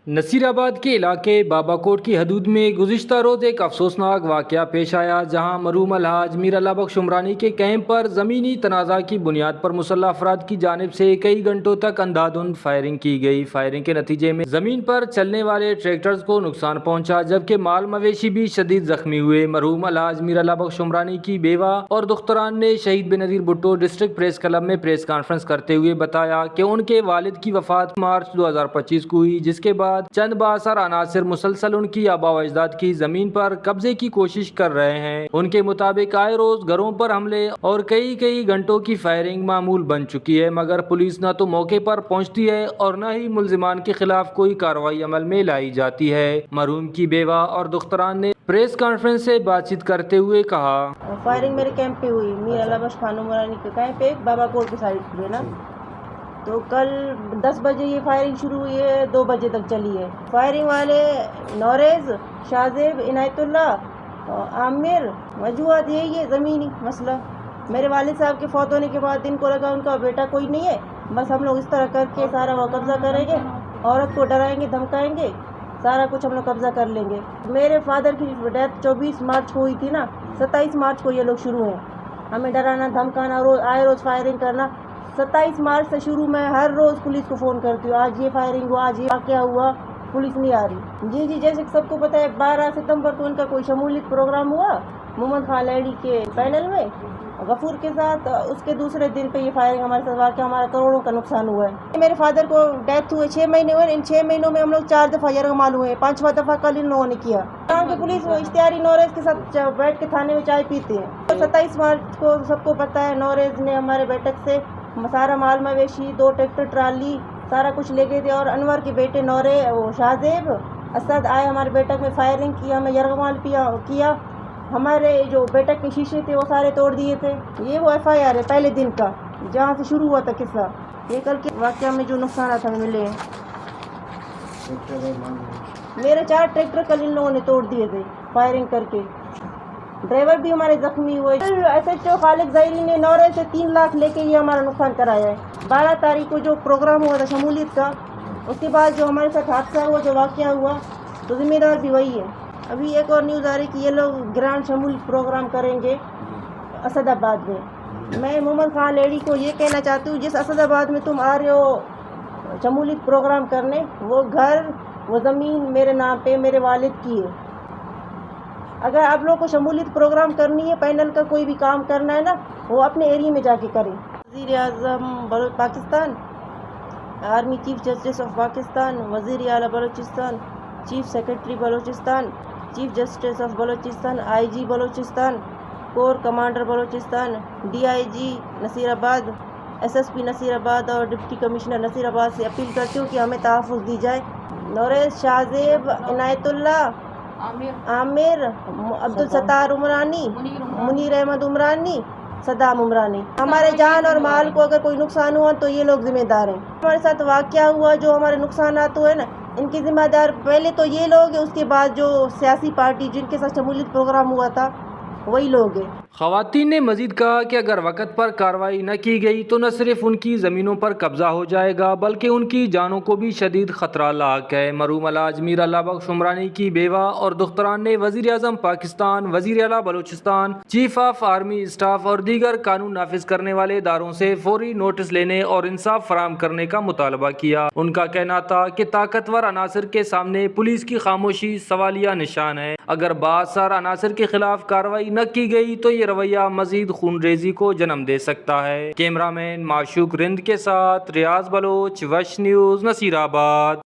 نصیرآباد کے علاقے باباکوٹ کی حدود میں گزشتہ روز ایک افسوسناک واقعہ پیش آیا، جہاں مرحوم الحاج میر اللہ بخش عمرانی کے کیمپ پر زمینی تنازع کی بنیاد پر مسلح افراد کی جانب سے کئی گھنٹوں تک اندھا دھند فائرنگ کی گئی۔ فائرنگ کے نتیجے میں زمین پر چلنے والے ٹریکٹرز کو نقصان پہنچا، جبکہ مال مویشی بھی شدید زخمی ہوئے۔ مرحوم الحاج میر اللہ بخش عمرانی کی بیوہ اور دختران نے شہید Benazir Bhutto district press club میں پریس کانفرنس کرتے ہوئے بتایا کہ ان کے والد کی وفات مارچ 2025 کو ہوئی، جس کے بعد چند بااثر عناصر مسلسل ان کی آباء و اجداد کی زمین پر قبضے کی کوشش کر رہے ہیں۔ ان کے مطابق آئے روز گھروں پر حملے اور کئی گھنٹوں کی فائرنگ معمول بن چکی ہے، مگر پولیس نہ تو موقع پر پہنچتی ہے اور نہ ہی ملزمان کے خلاف کوئی کارروائی عمل میں لائی جاتی ہے۔ مرحوم کی بیوہ اور دختران نے پریس کانفرنس سے بات چیت کرتے ہوئے کہا، فائرنگ میرے کیمپ پہ ہوئی، میر اللہ بخش خان عمرانی کے کیمپ پہ باباکوٹ کی سائڈ پہ نا۔ تو کل 10 بجے یہ فائرنگ شروع ہوئی ہے، 2 بجے تک چلی ہے۔ فائرنگ والے نوریز، شاہزیب، عنایت اللہ، عامر، وجوہات یہی ہے زمینی مسئلہ۔ میرے والد صاحب کے فوت ہونے کے بعد ان کو لگا ان کا بیٹا کوئی نہیں ہے، بس ہم لوگ اس طرح کر کے سارا وہ قبضہ کریں گے، عورت کو ڈرائیں گے، دھمکائیں گے، سارا کچھ ہم لوگ قبضہ کر لیں گے۔ میرے فادر کی ڈیتھ 24 مارچ کو ہوئی تھی نا، 27 مارچ کو یہ لوگ شروع ہیں ہمیں ڈرانا، دھمکانا، آئے روز فائرنگ کرنا۔ 27 مارچ سے شروع میں ہر روز پولیس کو فون کرتی ہوں، آج یہ فائرنگ ہوا، آج یہ واقعہ ہوا، پولیس نہیں آ رہی۔ جی جیسے کہ سب کو پتہ ہے 12 ستمبر کو ان کا کوئی شمولیت پروگرام ہوا محمد خان لیڈی کے پینل میں غفور کے ساتھ، اس کے دوسرے دن پہ یہ فائرنگ ہمارے ساتھ واقعہ، ہمارا کروڑوں کا نقصان ہوا ہے۔ میرے فادر کو ڈیتھ ہوئے 6 مہینے ہوئے، ان 6 مہینوں میں ہم لوگ 4 دفعہ یرغمال ہوئے، 5واں دفعہ کل ان لوگوں نے کیا۔ کہ پولیس اشتہاری نوریز کے ساتھ بیٹھ کے تھانے میں چائے پیتے ہیں۔ 27 مارچ کو سب کو پتہ ہے نوریز نے ہمارے بیٹک سے سارا مال مویشی، 2 ٹریکٹر ٹرالی، سارا کچھ لے گئے تھے، اور انور کے بیٹے شاہزیب اسد آئے ہمارے بیٹک میں فائرنگ کی، ہمیں یرغمال کیا، ہمارے جو بیٹک کے شیشے تھے وہ سارے توڑ دیے تھے۔ یہ وہ ایف آئی آر ہے پہلے دن کا، جہاں سے شروع ہوا تھا قصہ۔ یہ کل کے واقعہ میں جو نقصانات ہمیں ملے ہیں، میرے 4 ٹریکٹر کل ان لوگوں نے توڑ دیے تھے فائرنگ کر کے، ڈرائیور بھی ہمارے زخمی ہوئے۔ ایس ایچ او خالد ظاہری نے نوریز سے 3 لاکھ لے کے یہ ہمارا نقصان کرایا ہے۔ 12 تاریخ کو جو پروگرام ہوا تھا شمولیت کا، اس کے بعد جو ہمارے ساتھ حادثہ ہوا، جو واقعہ ہوا، تو ذمہ دار بھی وہی ہے۔ ابھی ایک اور نیوز آ رہی کہ یہ لوگ گرانڈ شمولیت پروگرام کریں گے اسد آباد میں۔ میں محمد خان لیڈی کو یہ کہنا چاہتی ہوں، جس اسد آباد میں تم آ رہے ہو شمولیت پروگرام کرنے، وہ گھر، وہ زمین میرے نام پہ میرے والد کی ہے۔ اگر آپ لوگوں کو شمولیت پروگرام کرنی ہے، پینل کا کوئی بھی کام کرنا ہے نا، وہ اپنے ایریے میں جا کے کریں۔ وزیر اعظم Pakistan, army chief justice of Pakistan, وزیر اعلیٰ Balochistan, chief secretary Balochistan, chief justice of Balochistan, I G Balochistan, corps commander Balochistan, D I G Nasirabad, S S P Naseer آباد اور ڈپٹی کمشنر نصیر آباد سے اپیل کرتی ہوں کہ ہمیں تحفظ دی جائے۔ نوریز، شاہزیب، عنایت اللہ، عامر، عبدالستار عمرانی، منیر احمد عمرانی، صدام عمرانی، ہمارے جان اور مال کو اگر کوئی نقصان ہوا تو یہ لوگ ذمہ دار ہیں۔ ہمارے ساتھ واقعہ ہوا، جو ہمارے نقصانات ہوئے نا، ان کی ذمہ دار پہلے تو یہ لوگ ہیں، اس کے بعد جو سیاسی پارٹی جن کے ساتھ شمولیت پروگرام ہوا تھا وہی لوگ ہیں۔ خواتین نے مزید کہا کہ اگر وقت پر کارروائی نہ کی گئی تو نہ صرف ان کی زمینوں پر قبضہ ہو جائے گا، بلکہ ان کی جانوں کو بھی شدید خطرہ لاحق ہے۔ مرحوم الحاج میر اللہ بخش عمرانی کی بیوہ اور دختران نے وزیر اعظم پاکستان، وزیر اعلیٰ Balochistan, chief of army staff اور دیگر قانون نافذ کرنے والے اداروں سے فوری نوٹس لینے اور انصاف فراہم کرنے کا مطالبہ کیا۔ ان کا کہنا تھا کہ طاقتور عناصر کے سامنے پولیس کی خاموشی سوالیہ نشان ہے۔ اگر بااثر عناصر کے خلاف کارروائی نہ کی گئی تو یہ رویہ مزید خون ریزی کو جنم دے سکتا ہے۔ کیمرہ مین معشوق رند کے ساتھ ریاض بلوچ، وش نیوز، نصیر آباد۔